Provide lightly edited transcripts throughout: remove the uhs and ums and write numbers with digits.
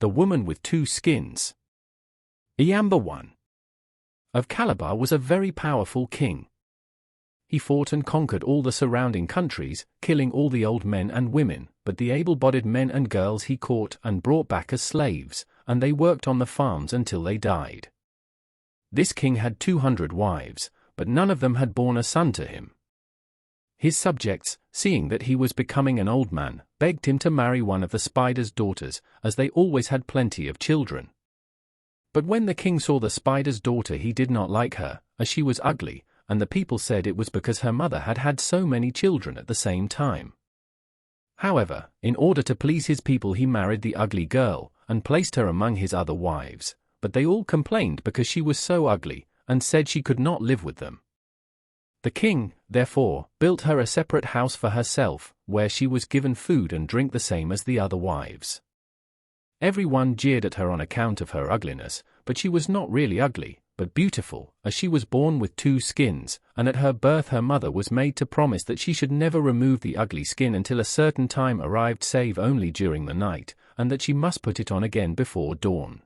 The Woman with Two Skins. Iamba I of Calabar was a very powerful king. He fought and conquered all the surrounding countries, killing all the old men and women, but the able-bodied men and girls he caught and brought back as slaves, and they worked on the farms until they died. This king had 200 wives, but none of them had borne a son to him. His subjects, seeing that he was becoming an old man, begged him to marry one of the spider's daughters, as they always had plenty of children. But when the king saw the spider's daughter, he did not like her, as she was ugly, and the people said it was because her mother had had so many children at the same time. However, in order to please his people, he married the ugly girl, and placed her among his other wives, but they all complained because she was so ugly, and said she could not live with them. The king, therefore, built her a separate house for herself, where she was given food and drink the same as the other wives. Everyone jeered at her on account of her ugliness, but she was not really ugly, but beautiful, as she was born with two skins, and at her birth her mother was made to promise that she should never remove the ugly skin until a certain time arrived, save only during the night, and that she must put it on again before dawn.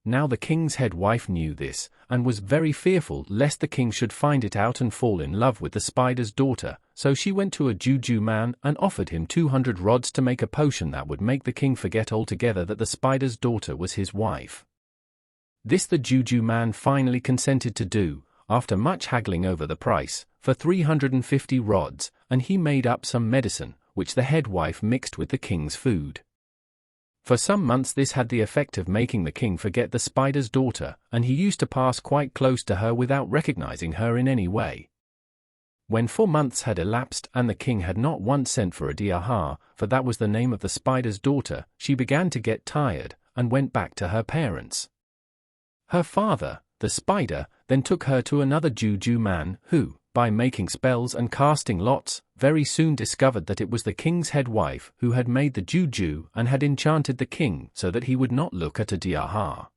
Now the king's head wife knew this, and was very fearful lest the king should find it out and fall in love with the spider's daughter, so she went to a juju man and offered him 200 rods to make a potion that would make the king forget altogether that the spider's daughter was his wife. This the juju man finally consented to do, after much haggling over the price, for 350 rods, and he made up some medicine, which the head wife mixed with the king's food. For some months this had the effect of making the king forget the spider's daughter, and he used to pass quite close to her without recognizing her in any way. When 4 months had elapsed and the king had not once sent for Adiahar, for that was the name of the spider's daughter, she began to get tired, and went back to her parents. Her father, the spider, then took her to another juju man, who, by making spells and casting lots, very soon discovered that it was the king's head wife who had made the juju and had enchanted the king so that he would not look at Adiahar.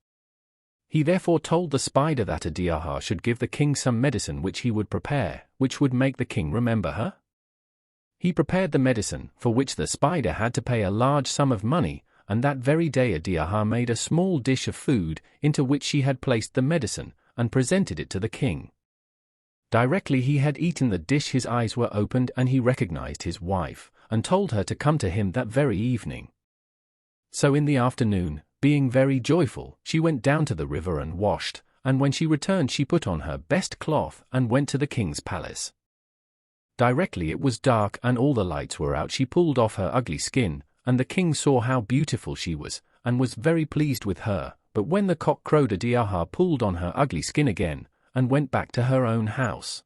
He therefore told the spider that Adiahar should give the king some medicine which he would prepare, which would make the king remember her. He prepared the medicine, for which the spider had to pay a large sum of money, and that very day Adiahar made a small dish of food, into which she had placed the medicine, and presented it to the king. Directly he had eaten the dish his eyes were opened and he recognized his wife, and told her to come to him that very evening. So in the afternoon, being very joyful, she went down to the river and washed, and when she returned she put on her best cloth and went to the king's palace. Directly it was dark and all the lights were out, she pulled off her ugly skin, and the king saw how beautiful she was, and was very pleased with her, but when the cock crowed Adiahar pulled on her ugly skin again, and went back to her own house.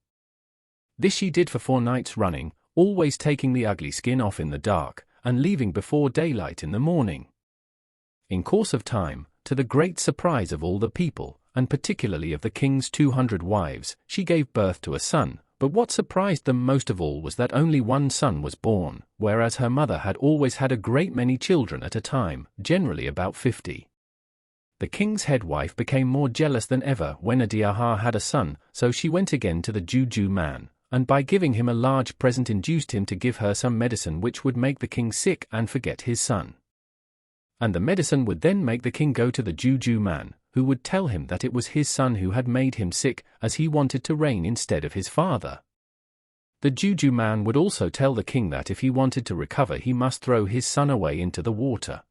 This she did for 4 nights running, always taking the ugly skin off in the dark, and leaving before daylight in the morning. In course of time, to the great surprise of all the people, and particularly of the king's 200 wives, she gave birth to a son, but what surprised them most of all was that only one son was born, whereas her mother had always had a great many children at a time, generally about 50. The king's head wife became more jealous than ever when Adiahar had a son, so she went again to the juju man, and by giving him a large present induced him to give her some medicine which would make the king sick and forget his son. And the medicine would then make the king go to the juju man, who would tell him that it was his son who had made him sick, as he wanted to reign instead of his father. The juju man would also tell the king that if he wanted to recover he must throw his son away into the water.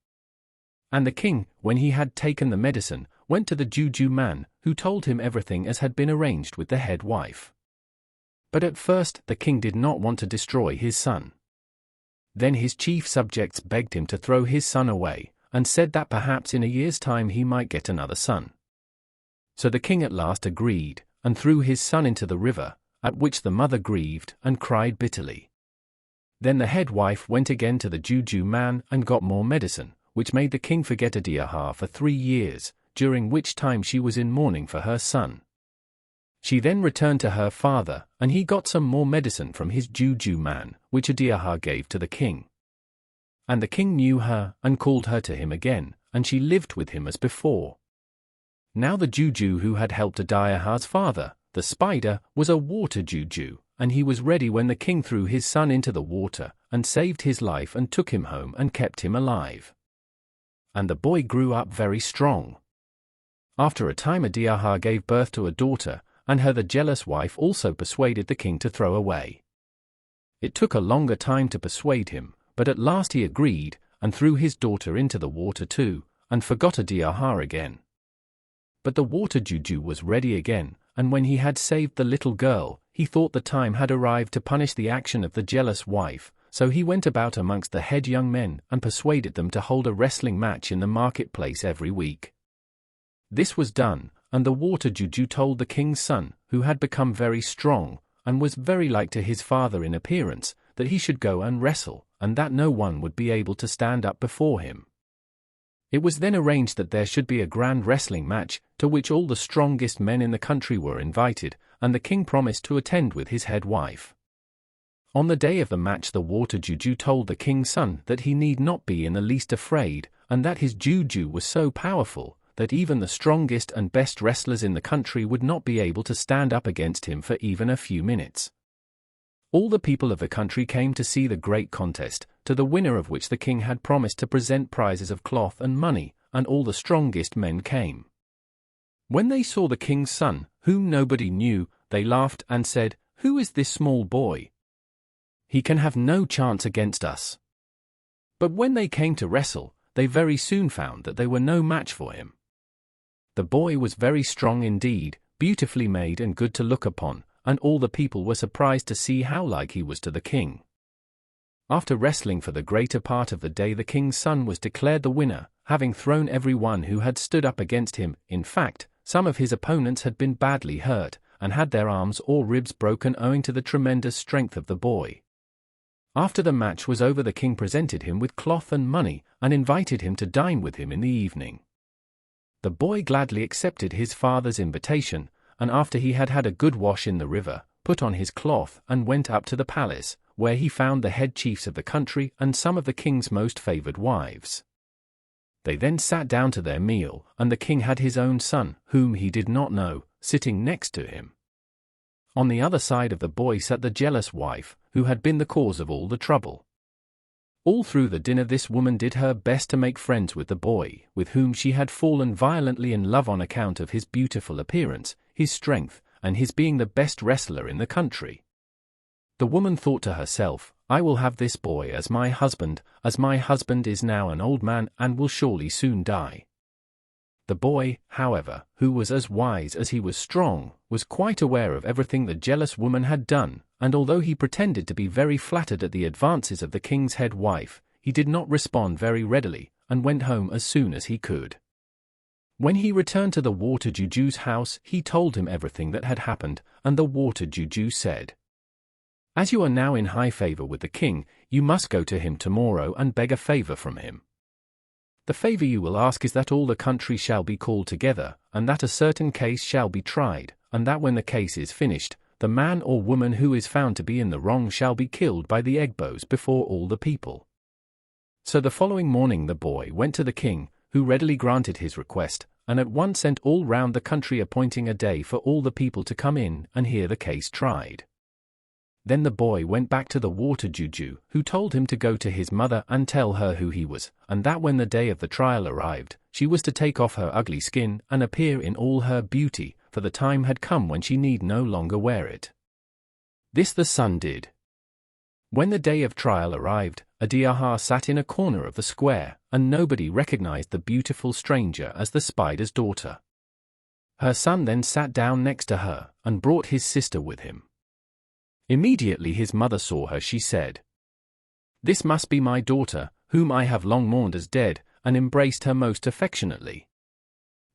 And the king, when he had taken the medicine, went to the juju man, who told him everything as had been arranged with the head wife. But at first the king did not want to destroy his son. Then his chief subjects begged him to throw his son away, and said that perhaps in a year's time he might get another son. So the king at last agreed, and threw his son into the river, at which the mother grieved and cried bitterly. Then the head wife went again to the juju man and got more medicine, which made the king forget Adiahar for 3 years, during which time she was in mourning for her son. She then returned to her father, and he got some more medicine from his juju man, which Adiahar gave to the king. And the king knew her, and called her to him again, and she lived with him as before. Now the juju who had helped Adiahar's father, the spider, was a water juju, and he was ready when the king threw his son into the water, and saved his life and took him home and kept him alive. and the boy grew up very strong. After a time Adiaha gave birth to a daughter, and her the jealous wife also persuaded the king to throw away. It took a longer time to persuade him, but at last he agreed, and threw his daughter into the water too, and forgot Adiaha again. But the water juju was ready again, and when he had saved the little girl, he thought the time had arrived to punish the action of the jealous wife, so he went about amongst the head young men and persuaded them to hold a wrestling match in the marketplace every week. This was done, and the water juju told the king's son, who had become very strong, and was very like to his father in appearance, that he should go and wrestle, and that no one would be able to stand up before him. It was then arranged that there should be a grand wrestling match, to which all the strongest men in the country were invited, and the king promised to attend with his head wife. On the day of the match the water juju told the king's son that he need not be in the least afraid, and that his juju was so powerful, that even the strongest and best wrestlers in the country would not be able to stand up against him for even a few minutes. All the people of the country came to see the great contest, to the winner of which the king had promised to present prizes of cloth and money, and all the strongest men came. When they saw the king's son, whom nobody knew, they laughed and said, "Who is this small boy? He can have no chance against us." But when they came to wrestle, they very soon found that they were no match for him. The boy was very strong indeed, beautifully made and good to look upon, and all the people were surprised to see how like he was to the king. After wrestling for the greater part of the day the king's son was declared the winner, having thrown every one who had stood up against him. In fact, some of his opponents had been badly hurt, and had their arms or ribs broken owing to the tremendous strength of the boy. After the match was over the king presented him with cloth and money, and invited him to dine with him in the evening. The boy gladly accepted his father's invitation, and after he had had a good wash in the river, put on his cloth and went up to the palace, where he found the head chiefs of the country and some of the king's most favored wives. They then sat down to their meal, and the king had his own son, whom he did not know, sitting next to him. On the other side of the boy sat the jealous wife, who had been the cause of all the trouble. All through the dinner this woman did her best to make friends with the boy, with whom she had fallen violently in love on account of his beautiful appearance, his strength, and his being the best wrestler in the country. The woman thought to herself, "I will have this boy as my husband is now an old man and will surely soon die." The boy, however, who was as wise as he was strong, was quite aware of everything the jealous woman had done, and although he pretended to be very flattered at the advances of the king's head wife, he did not respond very readily, and went home as soon as he could. When he returned to the water juju's house, he told him everything that had happened, and the water juju said, "As you are now in high favor with the king, you must go to him tomorrow and beg a favor from him. The favor you will ask is that all the country shall be called together, and that a certain case shall be tried, and that when the case is finished, the man or woman who is found to be in the wrong shall be killed by the egbos before all the people." So the following morning the boy went to the king, who readily granted his request, and at once sent all round the country appointing a day for all the people to come in and hear the case tried. Then the boy went back to the water juju, who told him to go to his mother and tell her who he was, and that when the day of the trial arrived, she was to take off her ugly skin and appear in all her beauty, for the time had come when she need no longer wear it. This the son did. When the day of trial arrived, Adiaha sat in a corner of the square, and nobody recognized the beautiful stranger as the spider's daughter. Her son then sat down next to her, and brought his sister with him. Immediately his mother saw her she said, "This must be my daughter, whom I have long mourned as dead," and embraced her most affectionately.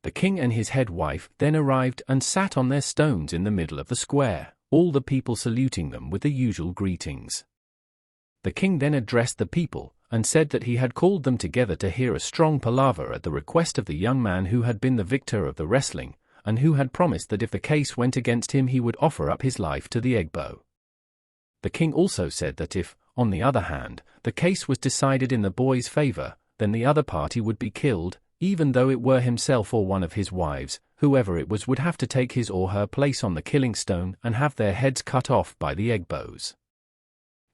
The king and his head wife then arrived and sat on their stones in the middle of the square, all the people saluting them with the usual greetings. The king then addressed the people, and said that he had called them together to hear a strong palaver at the request of the young man who had been the victor of the wrestling, and who had promised that if the case went against him he would offer up his life to the egbo. The king also said that if, on the other hand, the case was decided in the boy's favor, then the other party would be killed, even though it were himself or one of his wives. Whoever it was would have to take his or her place on the killing stone and have their heads cut off by the egbos.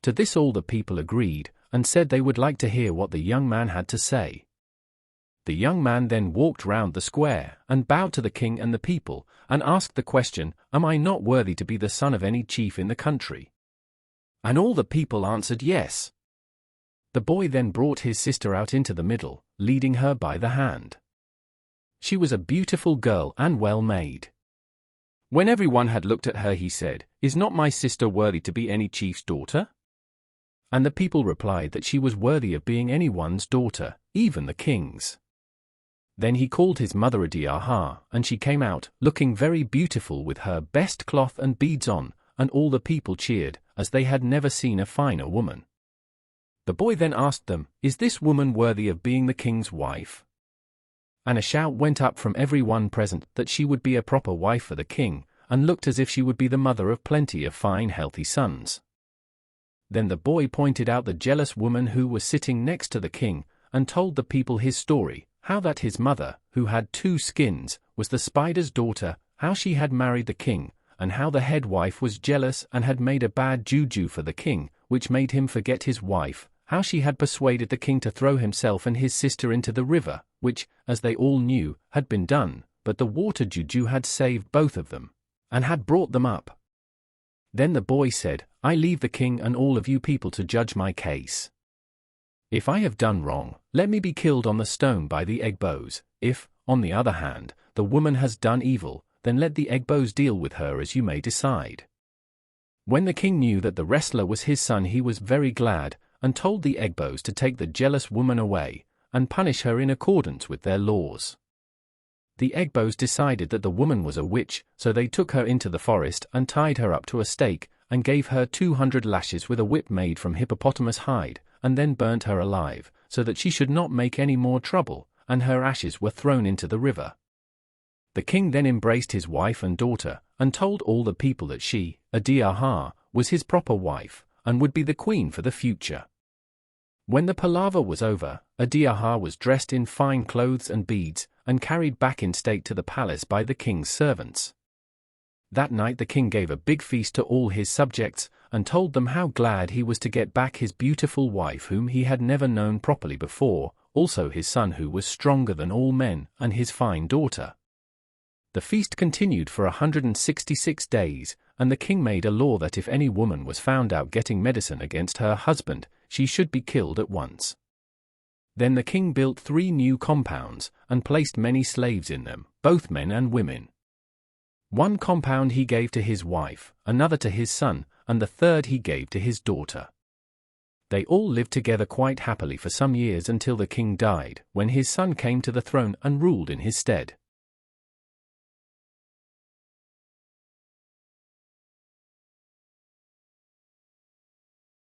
To this all the people agreed, and said they would like to hear what the young man had to say. The young man then walked round the square, and bowed to the king and the people, and asked the question, "Am I not worthy to be the son of any chief in the country?" And all the people answered yes. The boy then brought his sister out into the middle, leading her by the hand. She was a beautiful girl and well made. When everyone had looked at her, he said, "Is not my sister worthy to be any chief's daughter?" And the people replied that she was worthy of being anyone's daughter, even the king's. Then he called his mother Adiaha, and she came out, looking very beautiful with her best cloth and beads on, and all the people cheered, as they had never seen a finer woman. The boy then asked them, "Is this woman worthy of being the king's wife?" And a shout went up from everyone present that she would be a proper wife for the king, and looked as if she would be the mother of plenty of fine healthy sons. Then the boy pointed out the jealous woman who was sitting next to the king, and told the people his story, how that his mother, who had 2 skins, was the spider's daughter, how she had married the king, and how the head wife was jealous and had made a bad juju for the king, which made him forget his wife, how she had persuaded the king to throw himself and his sister into the river, which, as they all knew, had been done, but the water juju had saved both of them, and had brought them up. Then the boy said, "I leave the king and all of you people to judge my case. If I have done wrong, let me be killed on the stone by the Egbos. If, on the other hand, the woman has done evil, then let the Egbos deal with her as you may decide." When the king knew that the wrestler was his son, he was very glad, and told the Egbos to take the jealous woman away, and punish her in accordance with their laws. The Egbos decided that the woman was a witch, so they took her into the forest and tied her up to a stake, and gave her 200 lashes with a whip made from hippopotamus hide, and then burnt her alive, so that she should not make any more trouble, and her ashes were thrown into the river. The king then embraced his wife and daughter, and told all the people that she, Adiaha, was his proper wife, and would be the queen for the future. When the palaver was over, Adiaha was dressed in fine clothes and beads, and carried back in state to the palace by the king's servants. That night the king gave a big feast to all his subjects, and told them how glad he was to get back his beautiful wife whom he had never known properly before, also his son who was stronger than all men, and his fine daughter. The feast continued for 166 days, and the king made a law that if any woman was found out getting medicine against her husband, she should be killed at once. Then the king built 3 new compounds, and placed many slaves in them, both men and women. One compound he gave to his wife, another to his son, and the third he gave to his daughter. They all lived together quite happily for some years until the king died, when his son came to the throne and ruled in his stead.